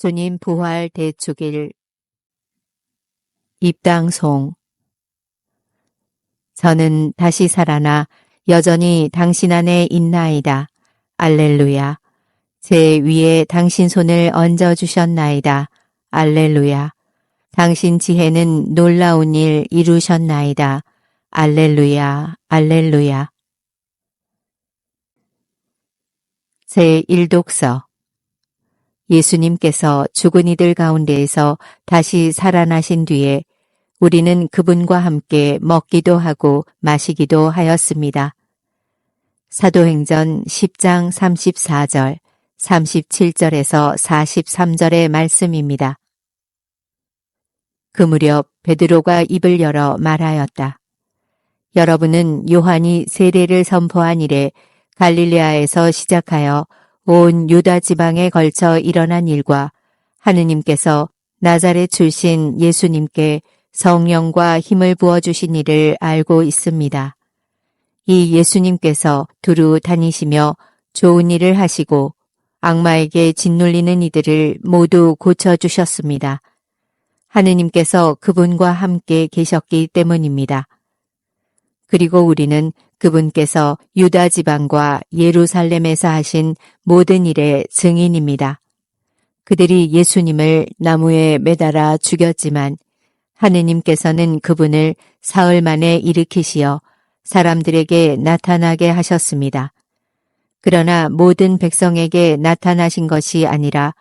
예수님 부활 대축일 입당송. 저는 다시 살아나 여전히 당신 안에 있나이다. 알렐루야. 제 위에 당신 손을 얹어 주셨나이다. 알렐루야. 당신 지혜는 놀라운 일 이루셨나이다. 알렐루야. 알렐루야. 제1독서. 예수님께서 죽은 이들 가운데에서 다시 살아나신 뒤에 우리는 그분과 함께 먹기도 하고 마시기도 하였습니다. 사도행전 10장 34절, 37절에서 43절의 말씀입니다. 그 무렵 베드로가 입을 열어 말하였다. 여러분은 요한이 세례를 선포한 이래 갈릴레아에서 시작하여 온 유다 지방에 걸쳐 일어난 일과 하느님께서 나자렛 출신 예수님께 성령과 힘을 부어주신 일을 알고 있습니다. 이 예수님께서 두루 다니시며 좋은 일을 하시고 악마에게 짓눌리는 이들을 모두 고쳐주셨습니다. 하느님께서 그분과 함께 계셨기 때문입니다. 그리고 우리는 그분께서 유다 지방과 예루살렘에서 하신 모든 일의 증인입니다. 그들이 예수님을 나무에 매달아 죽였지만 하느님께서는 그분을 사흘 만에 일으키시어 사람들에게 나타나게 하셨습니다. 그러나 모든 백성에게 나타나신 것이 아니라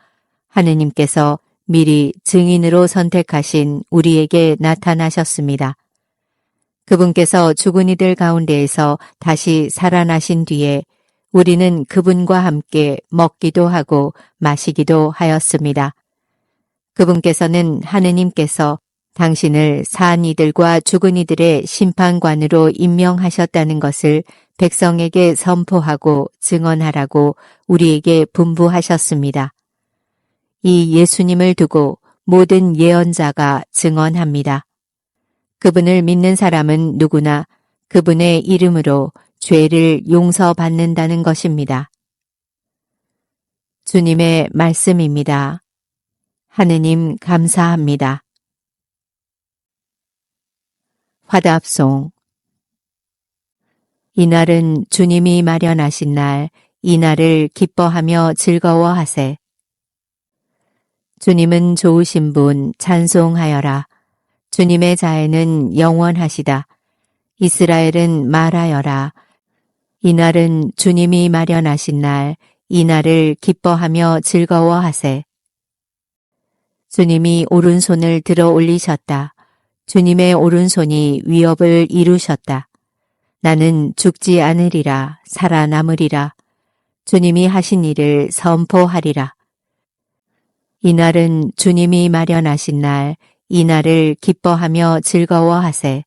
하느님께서 미리 증인으로 선택하신 우리에게 나타나셨습니다. 그분께서 죽은 이들 가운데에서 다시 살아나신 뒤에 우리는 그분과 함께 먹기도 하고 마시기도 하였습니다. 그분께서는 하느님께서 당신을 산 이들과 죽은 이들의 심판관으로 임명하셨다는 것을 백성에게 선포하고 증언하라고 우리에게 분부하셨습니다. 이 예수님을 두고 모든 예언자가 증언합니다. 그분을 믿는 사람은 누구나 그분의 이름으로 죄를 용서받는다는 것입니다. 주님의 말씀입니다. 하느님 감사합니다. 화답송. 이날은 주님이 마련하신 날, 이날을 기뻐하며 즐거워하세. 주님은 좋으신 분 찬송하여라. 주님의 자애는 영원하시다. 이스라엘은 말하여라. 이날은 주님이 마련하신 날, 이날을 기뻐하며 즐거워하세. 주님이 오른손을 들어 올리셨다. 주님의 오른손이 위협을 이루셨다. 나는 죽지 않으리라, 살아남으리라. 주님이 하신 일을 선포하리라. 이날은 주님이 마련하신 날, 이날을 기뻐하며 즐거워하세.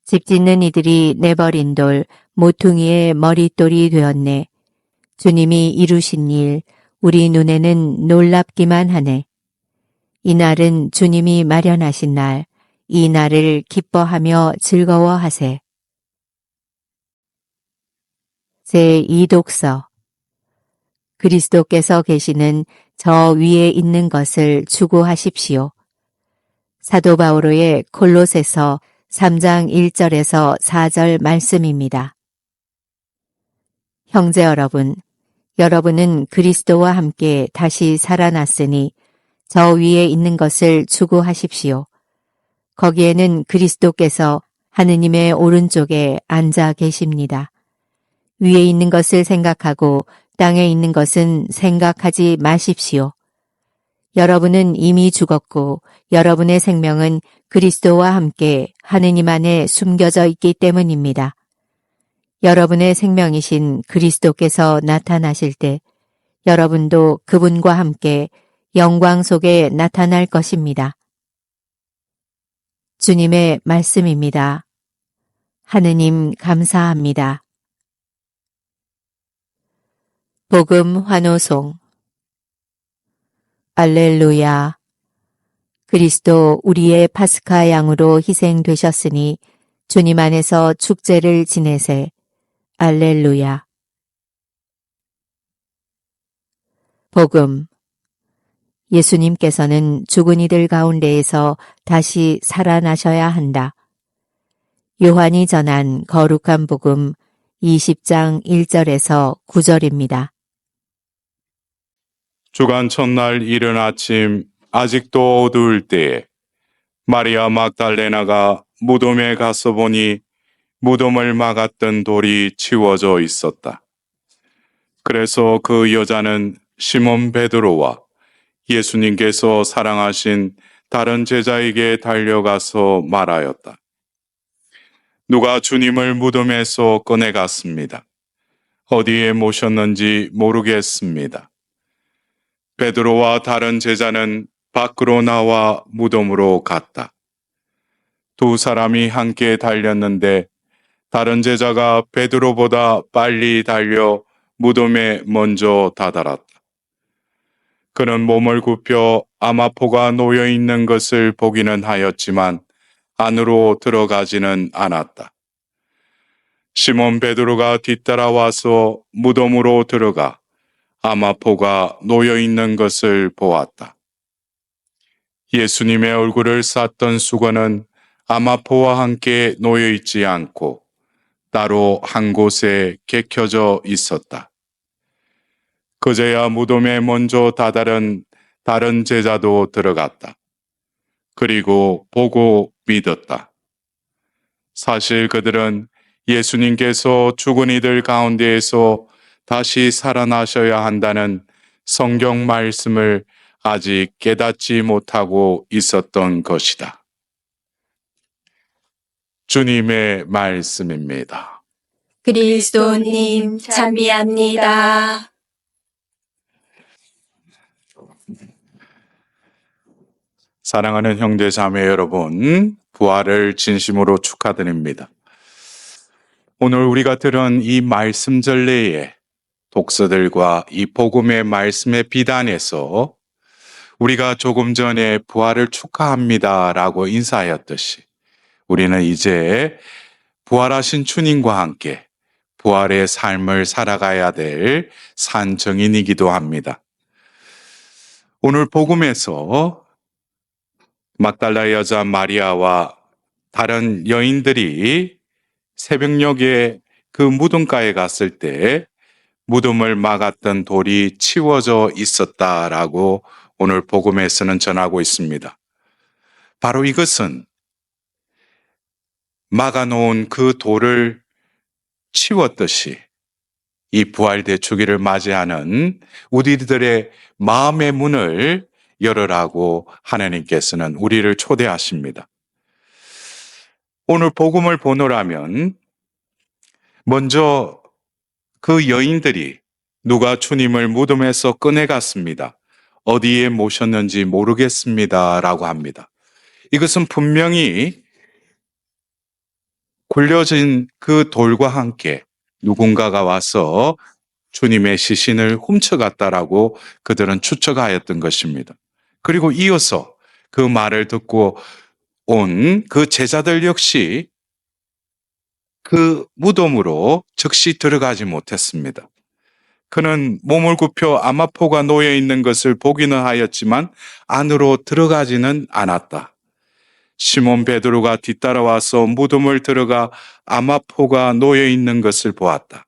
집 짓는 이들이 내버린 돌, 모퉁이의 머릿돌이 되었네. 주님이 이루신 일, 우리 눈에는 놀랍기만 하네. 이날은 주님이 마련하신 날, 이 날을 기뻐하며 즐거워하세. 제2독서. 그리스도께서 계시는 저 위에 있는 것을 추구하십시오. 사도 바오로의 골로새서 3장 1절에서 4절 말씀입니다. 형제 여러분, 여러분은 그리스도와 함께 다시 살아났으니 저 위에 있는 것을 추구하십시오. 거기에는 그리스도께서 하느님의 오른쪽에 앉아 계십니다. 위에 있는 것을 생각하고 땅에 있는 것은 생각하지 마십시오. 여러분은 이미 죽었고 여러분의 생명은 그리스도와 함께 하느님 안에 숨겨져 있기 때문입니다. 여러분의 생명이신 그리스도께서 나타나실 때 여러분도 그분과 함께 영광 속에 나타날 것입니다. 주님의 말씀입니다. 하느님 감사합니다. 복음 환호송. 알렐루야. 그리스도 우리의 파스카 양으로 희생되셨으니 주님 안에서 축제를 지내세. 알렐루야. 복음. 예수님께서는 죽은 이들 가운데에서 다시 살아나셔야 한다. 요한이 전한 거룩한 복음 20장 1절에서 9절입니다. 주간 첫날 이른 아침 아직도 어두울 때에 마리아 막달레나가 무덤에 가서 보니 무덤을 막았던 돌이 치워져 있었다. 그래서 그 여자는 시몬 베드로와 예수님께서 사랑하신 다른 제자에게 달려가서 말하였다. 누가 주님을 무덤에서 꺼내갔습니다. 어디에 모셨는지 모르겠습니다. 베드로와 다른 제자는 밖으로 나와 무덤으로 갔다. 두 사람이 함께 달렸는데 다른 제자가 베드로보다 빨리 달려 무덤에 먼저 다다랐다. 그는 몸을 굽혀 아마포가 놓여 있는 것을 보기는 하였지만 안으로 들어가지는 않았다. 시몬 베드로가 뒤따라와서 무덤으로 들어가 아마포가 놓여 있는 것을 보았다. 예수님의 얼굴을 쌌던 수건은 아마포와 함께 놓여 있지 않고 따로 한 곳에 개켜져 있었다. 그제야 무덤에 먼저 다다른 다른 제자도 들어갔다. 그리고 보고 믿었다. 사실 그들은 예수님께서 죽은 이들 가운데에서 다시 살아나셔야 한다는 성경 말씀을 아직 깨닫지 못하고 있었던 것이다. 주님의 말씀입니다. 그리스도님 찬미합니다. 사랑하는 형제 자매 여러분, 부활을 진심으로 축하드립니다. 오늘 우리가 들은 이 말씀 전례에 독서들과 이 복음의 말씀의 비단에서 우리가 조금 전에 부활을 축하합니다 라고 인사하였듯이 우리는 이제 부활하신 주님과 함께 부활의 삶을 살아가야 될 산증인이기도 합니다. 오늘 복음에서 막달라 여자 마리아와 다른 여인들이 새벽녘에 그 무덤가에 갔을 때 무덤을 막았던 돌이 치워져 있었다라고 오늘 복음에서는 전하고 있습니다. 바로 이것은 막아놓은 그 돌을 치웠듯이 이 부활대축일을 맞이하는 우리들의 마음의 문을 열으라고 하나님께서는 우리를 초대하십니다. 오늘 복음을 보노라면 먼저 그 여인들이 누가 주님을 무덤에서 꺼내갔습니다. 어디에 모셨는지 모르겠습니다 라고 합니다. 이것은 분명히 굴려진 그 돌과 함께 누군가가 와서 주님의 시신을 훔쳐갔다라고 그들은 추측하였던 것입니다. 그리고 이어서 그 말을 듣고 온 그 제자들 역시 그 무덤으로 즉시 들어가지 못했습니다. 그는 몸을 굽혀 아마포가 놓여 있는 것을 보기는 하였지만 안으로 들어가지는 않았다. 시몬 베드로가 뒤따라와서 무덤을 들어가 아마포가 놓여 있는 것을 보았다.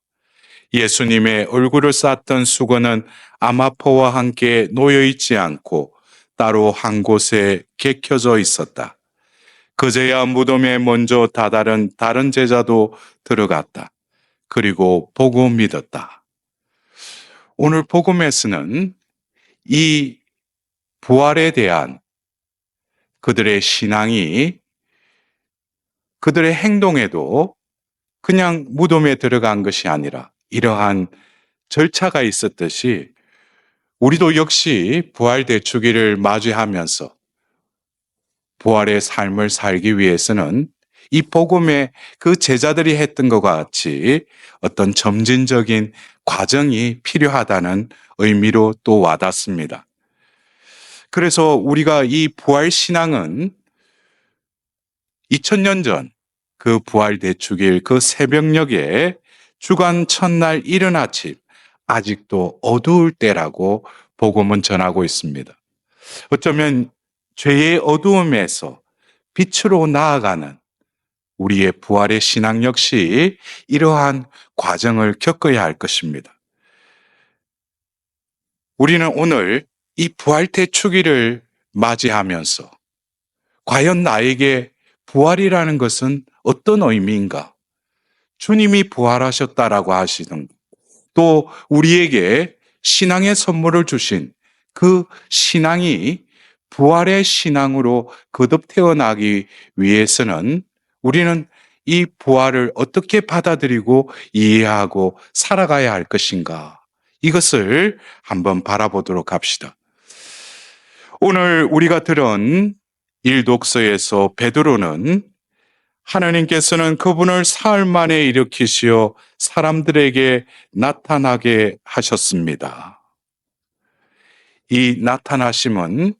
예수님의 얼굴을 쌌던 수건은 아마포와 함께 놓여 있지 않고 따로 한 곳에 개켜져 있었다. 그제야 무덤에 먼저 다다른 다른 제자도 들어갔다. 그리고 보고 믿었다. 오늘 복음에서는 이 부활에 대한 그들의 신앙이 그들의 행동에도 그냥 무덤에 들어간 것이 아니라 이러한 절차가 있었듯이 우리도 역시 부활대축일을 맞이하면서 부활의 삶을 살기 위해서는 이 복음에 그 제자들이 했던 것과 같이 어떤 점진적인 과정이 필요하다는 의미로 또 와닿습니다. 그래서 우리가 이 부활 신앙은 2000년 전 그 부활대축일 그 새벽녘에 주간 첫날 이른 아침 아직도 어두울 때라고 복음은 전하고 있습니다. 어쩌면 죄의 어두움에서 빛으로 나아가는 우리의 부활의 신앙 역시 이러한 과정을 겪어야 할 것입니다. 우리는 오늘 이 부활 대축일을 맞이하면서 과연 나에게 부활이라는 것은 어떤 의미인가? 주님이 부활하셨다라고 하시는 또 우리에게 신앙의 선물을 주신 그 신앙이 부활의 신앙으로 거듭 태어나기 위해서는 우리는 이 부활을 어떻게 받아들이고 이해하고 살아가야 할 것인가? 이것을 한번 바라보도록 합시다. 오늘 우리가 들은 일독서에서 베드로는 하나님께서는 그분을 사흘 만에 일으키시어 사람들에게 나타나게 하셨습니다. 이 나타나심은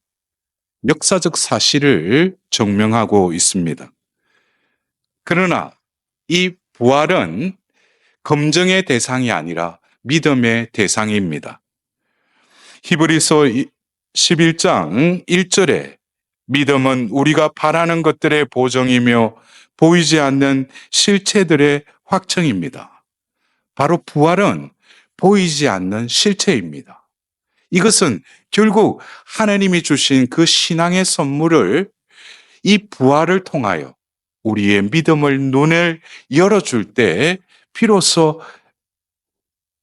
역사적 사실을 증명하고 있습니다. 그러나 이 부활은 검증의 대상이 아니라 믿음의 대상입니다. 히브리서 11장 1절에 믿음은 우리가 바라는 것들의 보정이며 보이지 않는 실체들의 확증입니다. 바로 부활은 보이지 않는 실체입니다. 이것은 결국 하나님이 주신 그 신앙의 선물을 이 부활을 통하여 우리의 믿음을 눈을 열어줄 때 비로소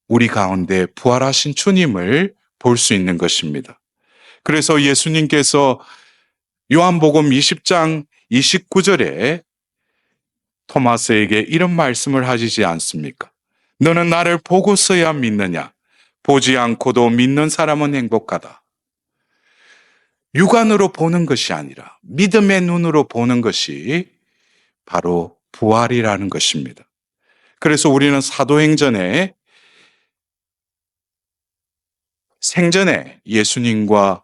우리 가운데 부활하신 주님을 볼 수 있는 것입니다. 그래서 예수님께서 요한복음 20장 29절에 토마스에게 이런 말씀을 하시지 않습니까? 너는 나를 보고서야 믿느냐? 보지 않고도 믿는 사람은 행복하다. 육안으로 보는 것이 아니라 믿음의 눈으로 보는 것이 바로 부활이라는 것입니다. 그래서 우리는 사도행전에 생전에 예수님과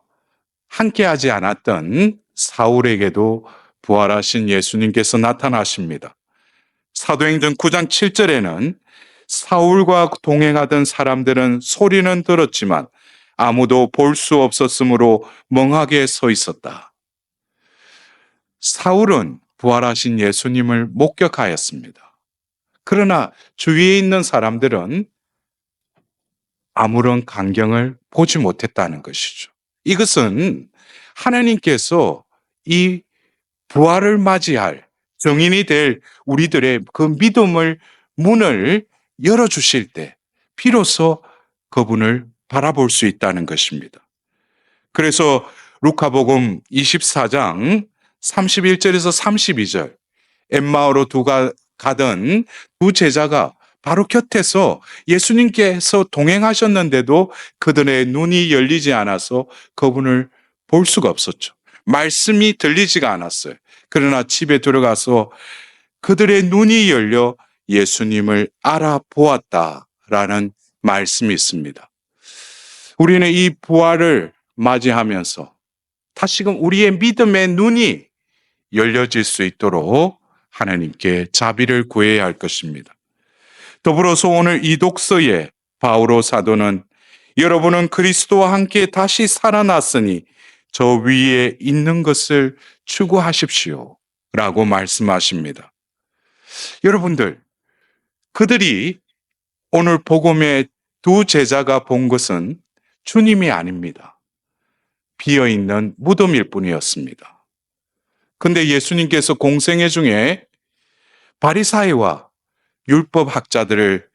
함께하지 않았던 사울에게도 부활하신 예수님께서 나타나십니다. 사도행전 9장 7절에는 사울과 동행하던 사람들은 소리는 들었지만 아무도 볼 수 없었으므로 멍하게 서 있었다. 사울은 부활하신 예수님을 목격하였습니다. 그러나 주위에 있는 사람들은 아무런 광경을 보지 못했다는 것이죠. 이것은 하나님께서 이 부활을 맞이할 정인이 될 우리들의 그 믿음을 문을 열어주실 때 비로소 그분을 바라볼 수 있다는 것입니다. 그래서 루카복음 24장 31절에서 32절 엠마오로 가던 두 제자가 바로 곁에서 예수님께서 동행하셨는데도 그들의 눈이 열리지 않아서 그분을 볼 수가 없었죠. 말씀이 들리지가 않았어요. 그러나 집에 들어가서 그들의 눈이 열려 예수님을 알아보았다라는 말씀이 있습니다. 우리는 이 부활을 맞이하면서 다시금 우리의 믿음의 눈이 열려질 수 있도록 하나님께 자비를 구해야 할 것입니다. 더불어서 오늘 이 독서에 바오로 사도는 여러분은 그리스도와 함께 다시 살아났으니 저 위에 있는 것을 추구하십시오 라고 말씀하십니다. 여러분들, 그들이 오늘 복음의 두 제자가 본 것은 주님이 아닙니다. 비어있는 무덤일 뿐이었습니다. 근데 예수님께서 공생애 중에 바리사이와 율법학자들을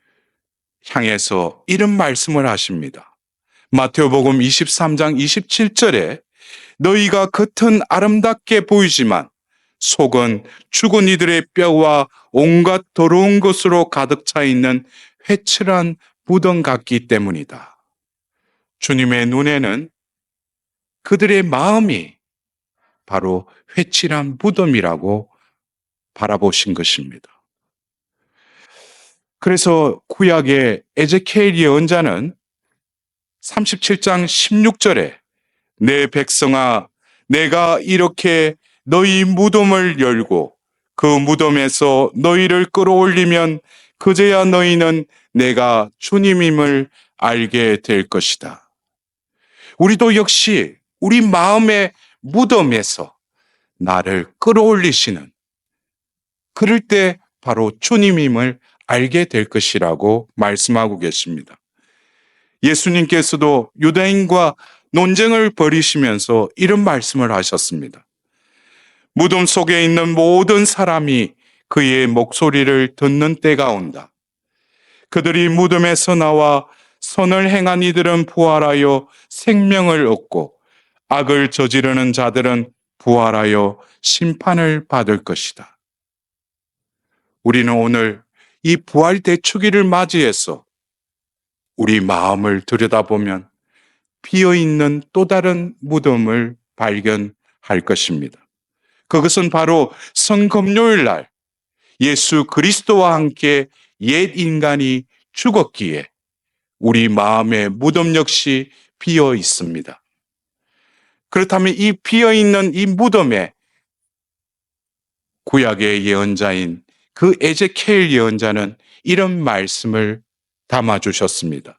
향해서 이런 말씀을 하십니다. 마태복음 23장 27절에 너희가 겉은 아름답게 보이지만 속은 죽은 이들의 뼈와 온갖 더러운 것으로 가득 차 있는 회칠한 무덤 같기 때문이다. 주님의 눈에는 그들의 마음이 바로 회칠한 무덤이라고 바라보신 것입니다. 그래서 구약의 에제키엘 예언자는 37장 16절에 내 백성아 내가 이렇게 너희 무덤을 열고 그 무덤에서 너희를 끌어올리면 그제야 너희는 내가 주님임을 알게 될 것이다. 우리도 역시 우리 마음의 무덤에서 나를 끌어올리시는, 그럴 때 바로 주님임을 알게 될 것이라고 말씀하고 계십니다. 예수님께서도 유대인과 논쟁을 벌이시면서 이런 말씀을 하셨습니다. 무덤 속에 있는 모든 사람이 그의 목소리를 듣는 때가 온다. 그들이 무덤에서 나와 선을 행한 이들은 부활하여 생명을 얻고 악을 저지르는 자들은 부활하여 심판을 받을 것이다. 우리는 오늘 이 부활 대축일을 맞이해서 우리 마음을 들여다보면 비어있는 또 다른 무덤을 발견할 것입니다. 그것은 바로 성금요일 날 예수 그리스도와 함께 옛 인간이 죽었기에 우리 마음의 무덤 역시 비어 있습니다. 그렇다면 이 비어 있는 이 무덤에 구약의 예언자인 그 에제키엘 예언자는 이런 말씀을 담아 주셨습니다.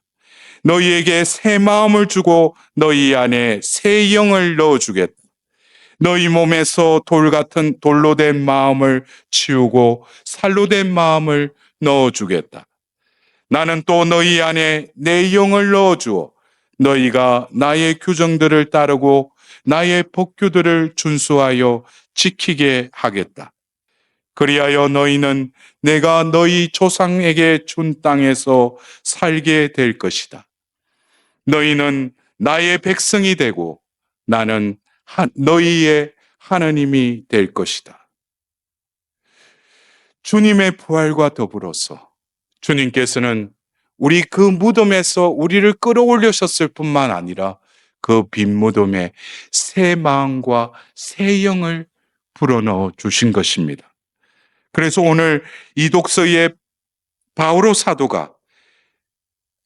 너희에게 새 마음을 주고 너희 안에 새 영을 넣어 주겠다. 너희 몸에서 돌 같은 돌로 된 마음을 치우고 살로 된 마음을 넣어 주겠다. 나는 또 너희 안에 내 영을 넣어 주어 너희가 나의 규정들을 따르고 나의 법규들을 준수하여 지키게 하겠다. 그리하여 너희는 내가 너희 조상에게 준 땅에서 살게 될 것이다. 너희는 나의 백성이 되고 나는 너희의 하나님이 될 것이다. 주님의 부활과 더불어서 주님께서는 우리 그 무덤에서 우리를 끌어올리셨을 뿐만 아니라 그 빈 무덤에 새 마음과 새 영을 불어넣어 주신 것입니다. 그래서 오늘 이 독서의 바오로 사도가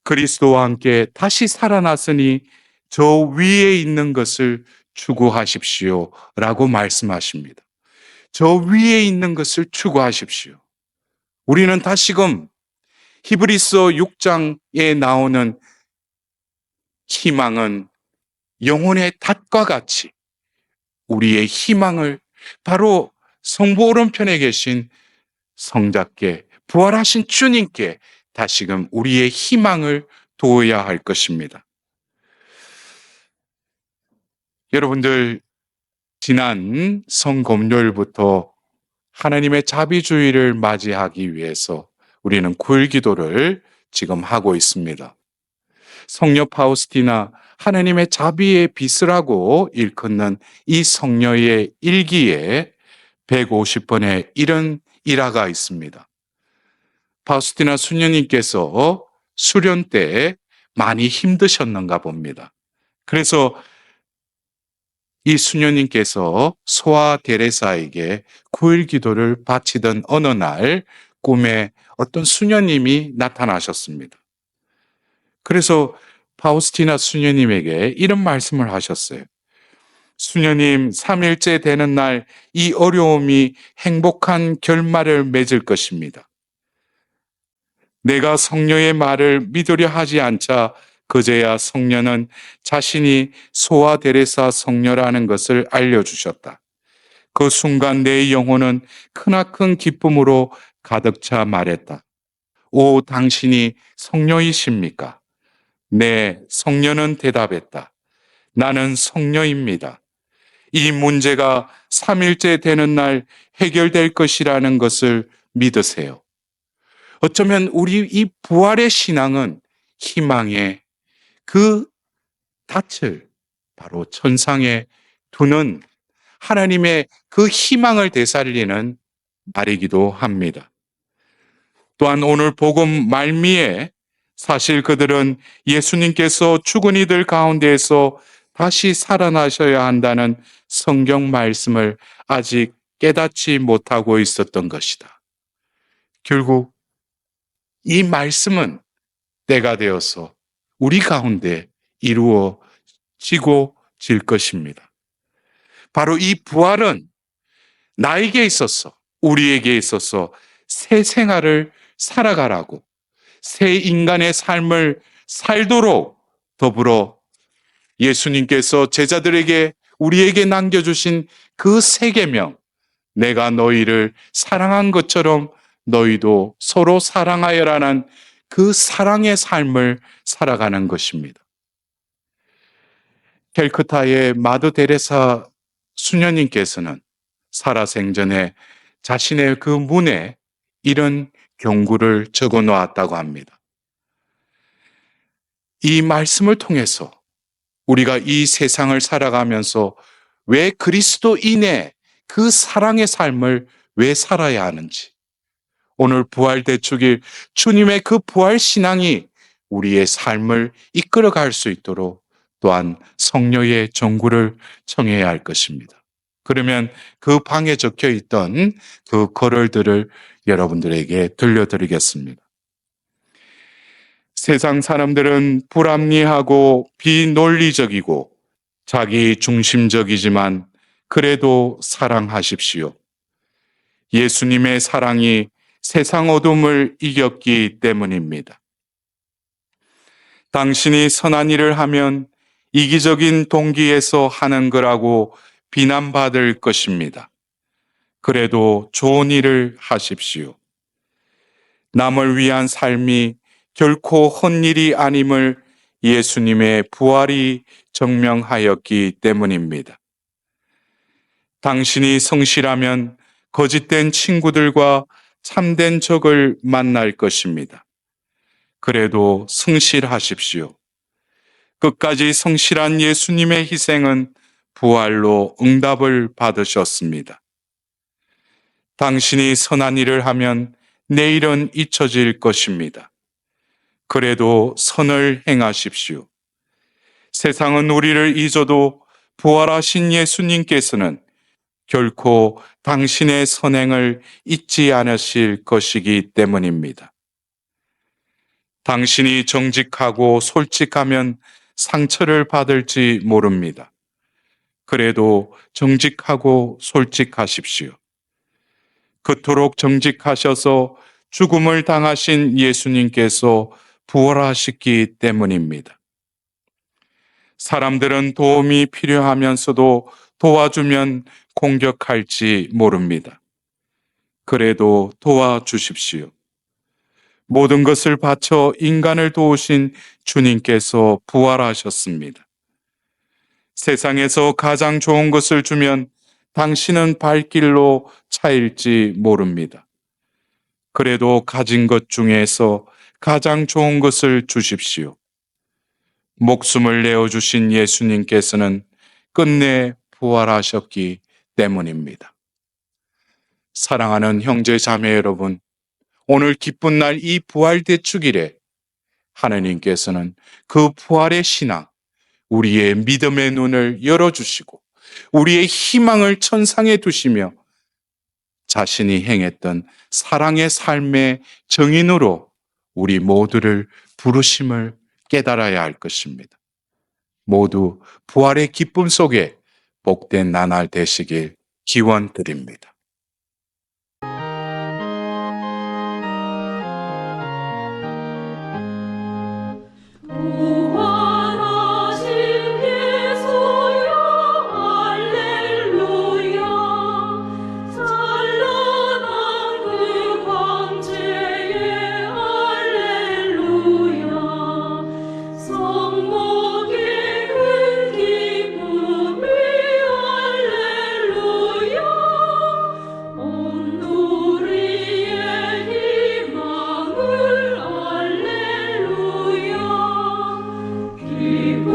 그리스도와 함께 다시 살아났으니 저 위에 있는 것을 추구하십시오 라고 말씀하십니다. 저 위에 있는 것을 추구하십시오. 우리는 다시금 히브리서 6장에 나오는 희망은 영혼의 닷과 같이 우리의 희망을 바로 성부 오른편에 계신 성자께 부활하신 주님께 다시금 우리의 희망을 두어야 할 것입니다. 여러분들 지난 성금요일부터 하나님의 자비주의를 맞이하기 위해서 우리는 9일 기도를 지금 하고 있습니다. 성녀 파우스티나 하나님의 자비의 빛이라고 일컫는 이 성녀의 일기에 150번의 이런 일화가 있습니다. 파우스티나 수녀님께서 수련 때 많이 힘드셨는가 봅니다. 그래서 이 수녀님께서 소아 데레사에게 9일 기도를 바치던 어느 날 꿈에 어떤 수녀님이 나타나셨습니다. 그래서 파우스티나 수녀님에게 이런 말씀을 하셨어요. 수녀님, 3일째 되는 날 이 어려움이 행복한 결말을 맺을 것입니다. 내가 성녀의 말을 믿으려 하지 않자 그제야 성녀는 자신이 소아 데레사 성녀라는 것을 알려주셨다. 그 순간 내 영혼은 크나큰 기쁨으로 가득 차 말했다. 오, 당신이 성녀이십니까? 네, 성녀는 대답했다. 나는 성녀입니다. 이 문제가 3일째 되는 날 해결될 것이라는 것을 믿으세요. 어쩌면 우리 이 부활의 신앙은 희망의 그 닻을 바로 천상에 두는 하나님의 그 희망을 되살리는 말이기도 합니다. 또한 오늘 복음 말미에 사실 그들은 예수님께서 죽은 이들 가운데에서 다시 살아나셔야 한다는 성경 말씀을 아직 깨닫지 못하고 있었던 것이다. 결국 이 말씀은 때가 되어서 우리 가운데 이루어지고 질 것입니다. 바로 이 부활은 나에게 있어서, 우리에게 있어서 새 생활을 살아가라고, 새 인간의 삶을 살도록 더불어 예수님께서 제자들에게 우리에게 남겨주신 그 세 계명, 내가 너희를 사랑한 것처럼 너희도 서로 사랑하여라는 그 사랑의 삶을 살아가는 것입니다. 캘커타의 마더 데레사 수녀님께서는 살아생전에 자신의 그 문에 이런 경구를 적어 놓았다고 합니다. 이 말씀을 통해서 우리가 이 세상을 살아가면서 왜 그리스도인의 그 사랑의 삶을 왜 살아야 하는지, 오늘 부활대축일 주님의 그 부활 신앙이 우리의 삶을 이끌어갈 수 있도록 또한 성령의 전구를 청해야 할 것입니다. 그러면 그 방에 적혀 있던 그 글들을 여러분들에게 들려드리겠습니다. 세상 사람들은 불합리하고 비논리적이고 자기 중심적이지만 그래도 사랑하십시오. 예수님의 사랑이 세상 어둠을 이겼기 때문입니다. 당신이 선한 일을 하면 이기적인 동기에서 하는 거라고 비난받을 것입니다. 그래도 좋은 일을 하십시오. 남을 위한 삶이 결코 헛일이 아님을 예수님의 부활이 증명하였기 때문입니다. 당신이 성실하면 거짓된 친구들과 참된 적을 만날 것입니다. 그래도 성실하십시오. 끝까지 성실한 예수님의 희생은 부활로 응답을 받으셨습니다. 당신이 선한 일을 하면 내일은 잊혀질 것입니다. 그래도 선을 행하십시오. 세상은 우리를 잊어도 부활하신 예수님께서는 결코 당신의 선행을 잊지 않으실 것이기 때문입니다. 당신이 정직하고 솔직하면 상처를 받을지 모릅니다. 그래도 정직하고 솔직하십시오. 그토록 정직하셔서 죽음을 당하신 예수님께서 부활하셨기 때문입니다. 사람들은 도움이 필요하면서도 도와주면 공격할지 모릅니다. 그래도 도와주십시오. 모든 것을 바쳐 인간을 도우신 주님께서 부활하셨습니다. 세상에서 가장 좋은 것을 주면 당신은 발길로 차일지 모릅니다. 그래도 가진 것 중에서 가장 좋은 것을 주십시오. 목숨을 내어주신 예수님께서는 끝내 부활하셨기 때문입니다. 사랑하는 형제 자매 여러분, 오늘 기쁜 날 이 부활대축일에 하나님께서는 그 부활의 신앙, 우리의 믿음의 눈을 열어주시고 우리의 희망을 천상에 두시며 자신이 행했던 사랑의 삶의 정인으로 우리 모두를 부르심을 깨달아야 할 것입니다. 모두 부활의 기쁨 속에 복된 나날 되시길 기원드립니다. 부활하신 예수여 할렐루야 찬란한 그 광채에 할렐루야 성목의 큰 기쁨이 할렐루야 온 우리의 희망을 할렐루야 기쁨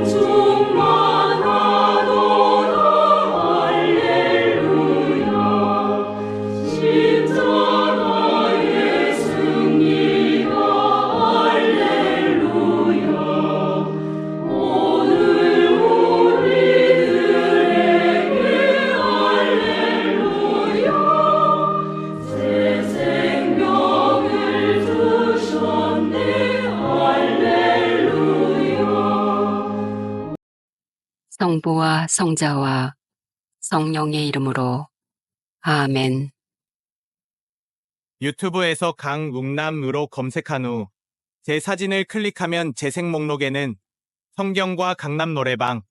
충만하도다 할렐루야 십자가의 승리가 할렐루야 오늘 우리들에게 할렐루야 새 생명을 주셨네 할렐루야 성부와 성자와 성령의 이름으로 아멘. 유튜브에서 강웅남으로 검색한 후 제 사진을 클릭하면 재생 목록에는 성경과 강남 노래방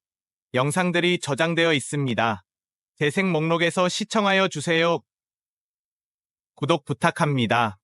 영상들이 저장되어 있습니다. 재생 목록에서 시청하여 주세요. 구독 부탁합니다.